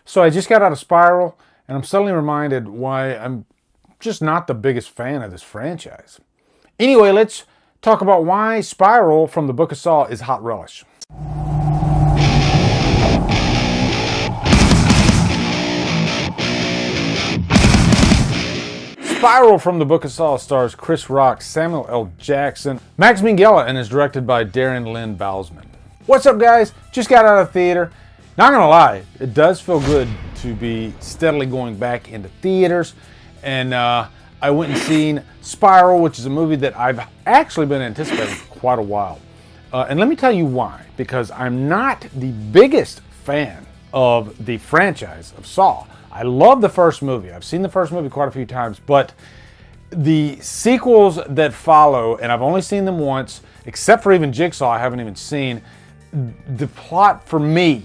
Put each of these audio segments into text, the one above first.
So I just got out of Spiral, and I'm suddenly reminded why I'm just not the biggest fan of this franchise. Anyway, let's talk about why Spiral from the Book of Saw is hot relish. Spiral from the Book of Saw stars Chris Rock, Samuel L. Jackson, Max Minghella, and is directed by Darren Lynn Bousman. What's up, guys? Just got out of theater. Not gonna lie, it does feel good to be steadily going back into theaters. And I went and seen Spiral, which is a movie that I've actually been anticipating for quite a while. And let me tell you why. Because I'm not the biggest fan of the franchise of Saw. I love the first movie. I've seen the first movie quite a few times, but the sequels that follow, and I've only seen them once, except for even Jigsaw, I haven't even seen. The plot for me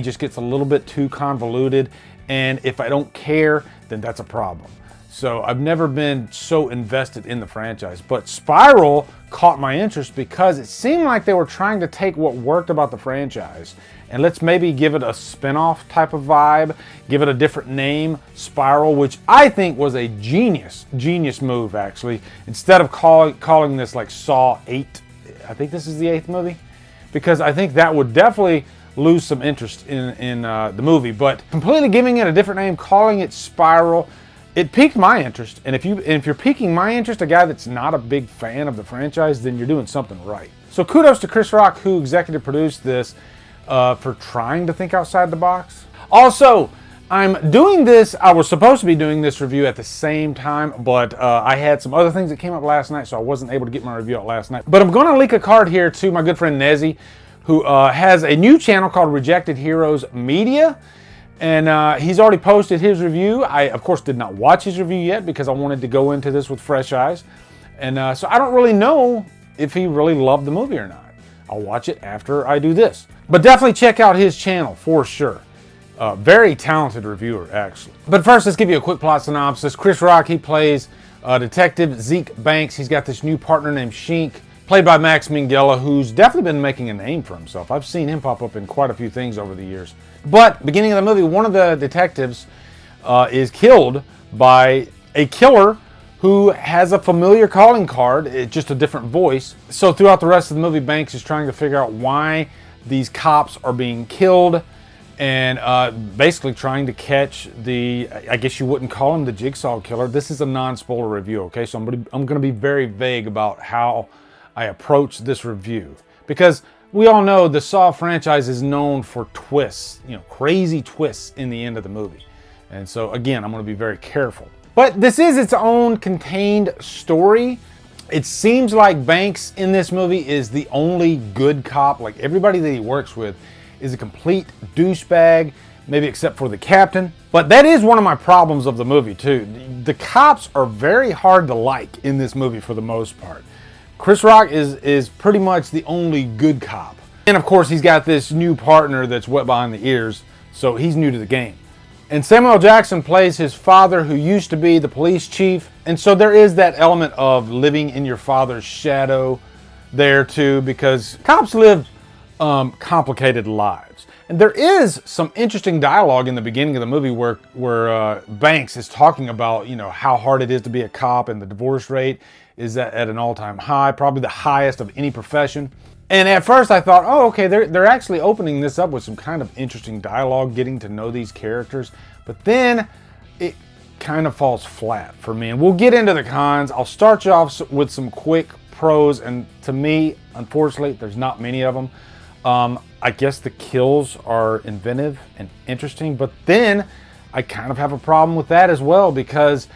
just gets a little bit too convoluted, and if I don't care, then that's a problem. So I've never been so invested in the franchise, but Spiral caught my interest because it seemed like they were trying to take what worked about the franchise and let's maybe give it a spin-off type of vibe, give it a different name, Spiral, which I think was a genius move actually. Instead of calling this like Saw 8, I think this is the 8th movie, because I think that would definitely lose some interest in the movie. But completely giving it a different name, calling it Spiral, it piqued my interest. And if you're piquing my interest, a guy that's not a big fan of the franchise, then you're doing something right. So kudos to Chris Rock, who executive produced this, for trying to think outside the box. Also, I'm doing this, I was supposed to be doing this review at the same time, but I had some other things that came up last night, so I wasn't able to get my review out last night. But I'm going to leak a card here to my good friend Nezzy, who has a new channel called Rejected Heroes Media. And he's already posted his review. I, of course, did not watch his review yet because I wanted to go into this with fresh eyes. And so I don't really know if he really loved the movie or not. I'll watch it after I do this. But definitely check out his channel for sure. Very talented reviewer, actually. But first, let's give you a quick plot synopsis. Chris Rock, he plays Detective Zeke Banks. He's got this new partner named Shink, played by Max Minghella, who's definitely been making a name for himself. I've seen him pop up in quite a few things over the years. But beginning of the movie, one of the detectives is killed by a killer who has a familiar calling card, it's just a different voice. So throughout the rest of the movie, Banks is trying to figure out why these cops are being killed and basically trying to catch the, I guess you wouldn't call him the Jigsaw killer. This is a non-spoiler review, okay? So I'm gonna be very vague about how I approach this review, because we all know the Saw franchise is known for twists, crazy twists in the end of the movie. And so again, I'm gonna be very careful. But this is its own contained story. It seems like Banks in this movie is the only good cop. Like everybody that he works with is a complete douchebag, maybe except for the captain. But that is one of my problems of the movie too. The cops are very hard to like in this movie for the most part. Chris Rock is pretty much the only good cop. And of course, he's got this new partner that's wet behind the ears, so he's new to the game. And Samuel L. Jackson plays his father, who used to be the police chief. And so there is that element of living in your father's shadow there too, because cops live complicated lives. And there is some interesting dialogue in the beginning of the movie where Banks is talking about, how hard it is to be a cop, and the divorce rate is at an all-time high, probably the highest of any profession. And at first I thought, oh, okay, they're actually opening this up with some kind of interesting dialogue, getting to know these characters. But then it kind of falls flat for me. And we'll get into the cons. I'll start you off with some quick pros. And to me, unfortunately, there's not many of them. I guess the kills are inventive and interesting. But then I kind of have a problem with that as well, because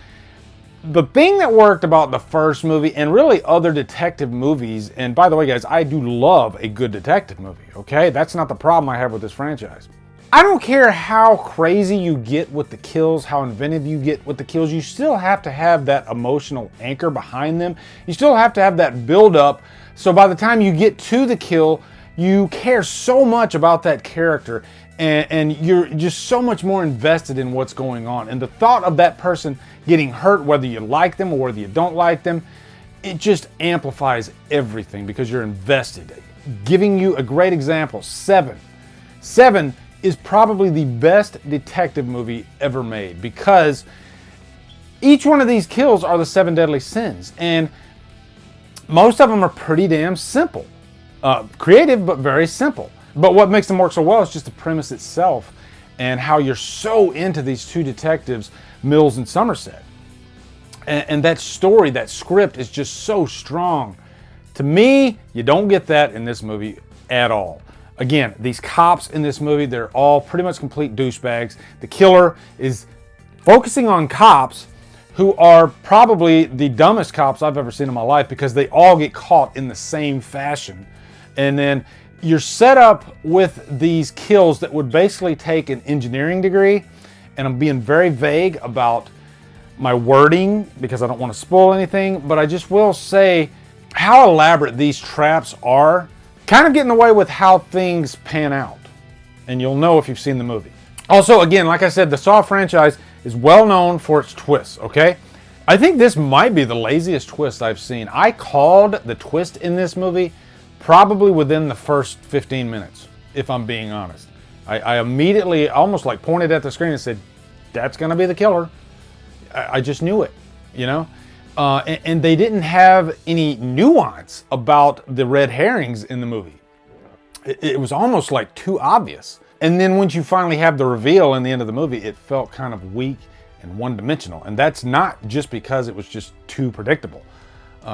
the thing that worked about the first movie and really other detective movies, and by the way, guys, I do love a good detective movie, okay? That's not the problem I have with this franchise. I don't care how crazy you get with the kills, how inventive you get with the kills, you still have to have that emotional anchor behind them. You still have to have that build up, so by the time you get to the kill, you care so much about that character, and you're just so much more invested in what's going on. And the thought of that person getting hurt, whether you like them or whether you don't like them, it just amplifies everything because you're invested. Giving you a great example, Seven. Seven is probably the best detective movie ever made, because each one of these kills are the 7 deadly sins, and most of them are pretty damn simple. Creative, but very simple. But what makes them work so well is just the premise itself and how you're so into these two detectives, Mills and Somerset. And that story, that script is just so strong. To me, you don't get that in this movie at all. Again, these cops in this movie, they're all pretty much complete douchebags. The killer is focusing on cops who are probably the dumbest cops I've ever seen in my life, because they all get caught in the same fashion. And then you're set up with these kills that would basically take an engineering degree, and I'm being very vague about my wording because I don't want to spoil anything, but I just will say how elaborate these traps are kind of getting away with how things pan out. And you'll know if you've seen the movie. Also, again, like I said, the Saw franchise is well known for its twists, okay? I think this might be the laziest twist I've seen. I called the twist in this movie probably within the first 15 minutes, if I'm being honest. I immediately almost like pointed at the screen and said, that's gonna be the killer. I just knew it, you know? And they didn't have any nuance about the red herrings in the movie. It was almost like too obvious. And then once you finally have the reveal in the end of the movie, it felt kind of weak and one-dimensional. And that's not just because it was just too predictable.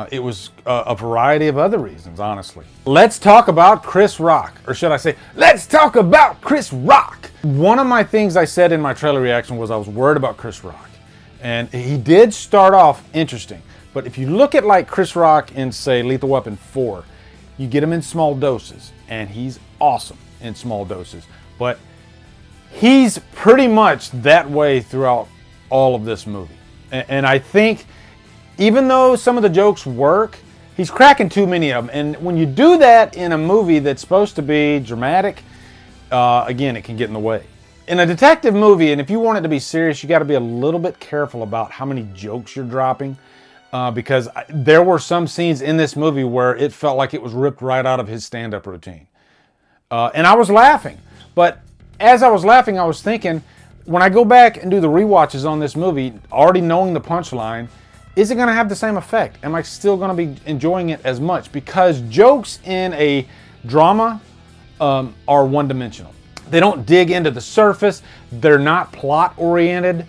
It was a variety of other reasons, honestly. Let's talk about Chris Rock. Or should I say, let's talk about Chris Rock. One of my things I said in my trailer reaction was I was worried about Chris Rock. And he did start off interesting. But if you look at like Chris Rock in, say, Lethal Weapon 4, you get him in small doses. And he's awesome in small doses. But he's pretty much that way throughout all of this movie. And I think even though some of the jokes work, he's cracking too many of them. And when you do that in a movie that's supposed to be dramatic, again, it can get in the way. In a detective movie, and if you want it to be serious, you got to be a little bit careful about how many jokes you're dropping. Because there were some scenes in this movie where it felt like it was ripped right out of his stand-up routine. And I was laughing. But as I was laughing, I was thinking, when I go back and do the rewatches on this movie, already knowing the punchline, is it going to have the same effect? Am I still going to be enjoying it as much? Because jokes in a drama are one-dimensional. They don't dig into the surface. They're not plot-oriented.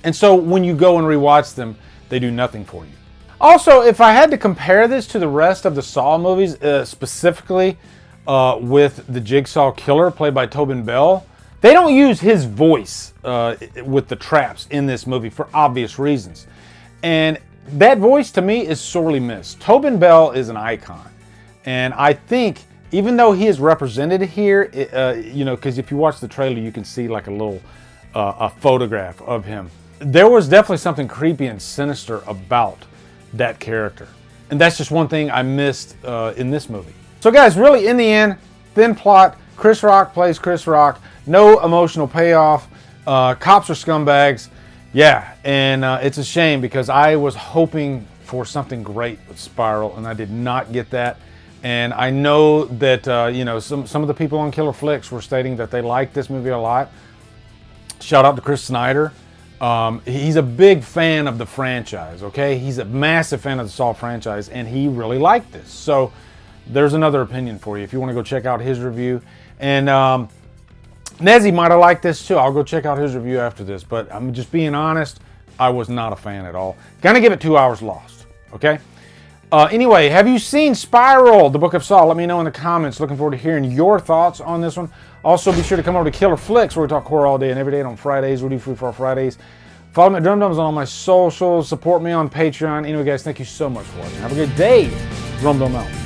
And so when you go and rewatch them, they do nothing for you. Also, if I had to compare this to the rest of the Saw movies, specifically with the Jigsaw Killer played by Tobin Bell, they don't use his voice with the traps in this movie for obvious reasons. And that voice to me is sorely missed. Tobin Bell is an icon. And I think even though he is represented here, you know, because if you watch the trailer, you can see like a little a photograph of him. There was definitely something creepy and sinister about that character. And that's just one thing I missed in this movie. So guys, really in the end, thin plot, Chris Rock plays Chris Rock, no emotional payoff, cops are scumbags. Yeah, and it's a shame because I was hoping for something great with Spiral and I did not get that. And I know that, you know, some of the people on Killer Flicks were stating that they liked this movie a lot. Shout out to Chris Snyder. He's a big fan of the franchise, okay? He's a massive fan of the Saw franchise, and he really liked this. So there's another opinion for you if you want to go check out his review. And Nezzy might have liked this too. I'll go check out his review after this. But I'm just being honest, I was not a fan at all. Gonna give it 2 hours lost, okay? Anyway, have you seen Spiral, the Book of Saw? Let me know in the comments. Looking forward to hearing your thoughts on this one. Also, be sure to come over to Killer Flicks, where we talk horror all day and every day. And on Fridays, we do Free For All Fridays. Follow me at Drumdums on all my socials. Support me on Patreon. Anyway, guys, thank you so much for watching. Have a good day. Drumdum out.